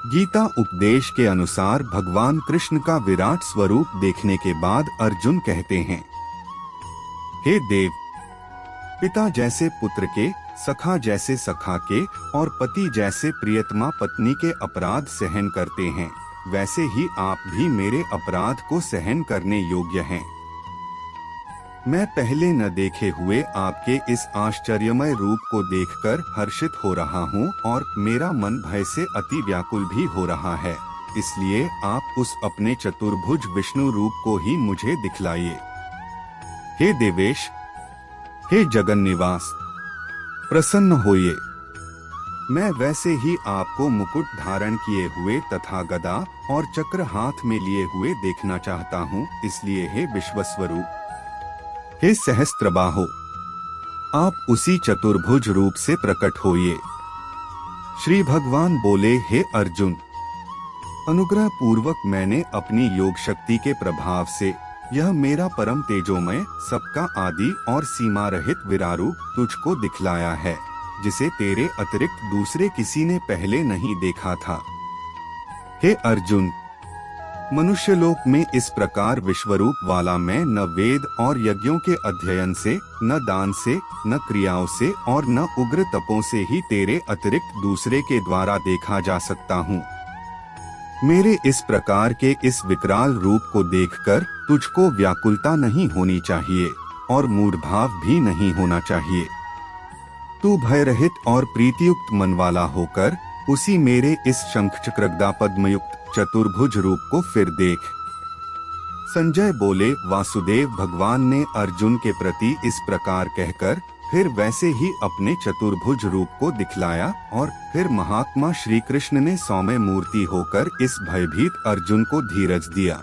गीता उपदेश के अनुसार भगवान कृष्ण का विराट स्वरूप देखने के बाद अर्जुन कहते हैं, हे देव, पिता जैसे पुत्र के, सखा जैसे सखा के और पति जैसे प्रियतमा पत्नी के अपराध सहन करते हैं, वैसे ही आप भी मेरे अपराध को सहन करने योग्य हैं। मैं पहले न देखे हुए आपके इस आश्चर्यमय रूप को देखकर हर्षित हो रहा हूँ और मेरा मन भय से अति व्याकुल भी हो रहा है, इसलिए आप उस अपने चतुर्भुज विष्णु रूप को ही मुझे दिखलाइए। हे देवेश, हे जगन निवास, प्रसन्न होइए। मैं वैसे ही आपको मुकुट धारण किए हुए तथा गदा और चक्र हाथ में लिए हुए देखना चाहता हूँ, इसलिए हे विश्वस्वरूप, हे सहस्त्रबाहो, आप उसी चतुर्भुज रूप से प्रकट होइए। श्री भगवान बोले, हे अर्जुन, अनुग्रह पूर्वक मैंने अपनी योग शक्ति के प्रभाव से यह मेरा परम तेजोमय, सबका आदि और सीमा रहित विरारूप तुझको दिखलाया है, जिसे तेरे अतिरिक्त दूसरे किसी ने पहले नहीं देखा था। हे अर्जुन, मनुष्यलोक में इस प्रकार विश्वरूप वाला मैं न वेद और यज्ञों के अध्ययन से, न दान से, न क्रियाओं से और न उग्र तपों से ही तेरे अतिरिक्त दूसरे के द्वारा देखा जा सकता हूँ। मेरे इस प्रकार के इस विकराल रूप को देखकर तुझको व्याकुलता नहीं होनी चाहिए और मूढ़भाव भी नहीं होना चाहिए। तू भयरहित और प्रीतियुक्त मन वाला होकर उसी मेरे इस शंख चक्र गदा पद्मयुक्त चतुर्भुज रूप को फिर देख। संजय बोले, वासुदेव भगवान ने अर्जुन के प्रति इस प्रकार कहकर फिर वैसे ही अपने चतुर्भुज रूप को दिखलाया और फिर महात्मा श्री कृष्ण ने सौम्य मूर्ति होकर इस भयभीत अर्जुन को धीरज दिया।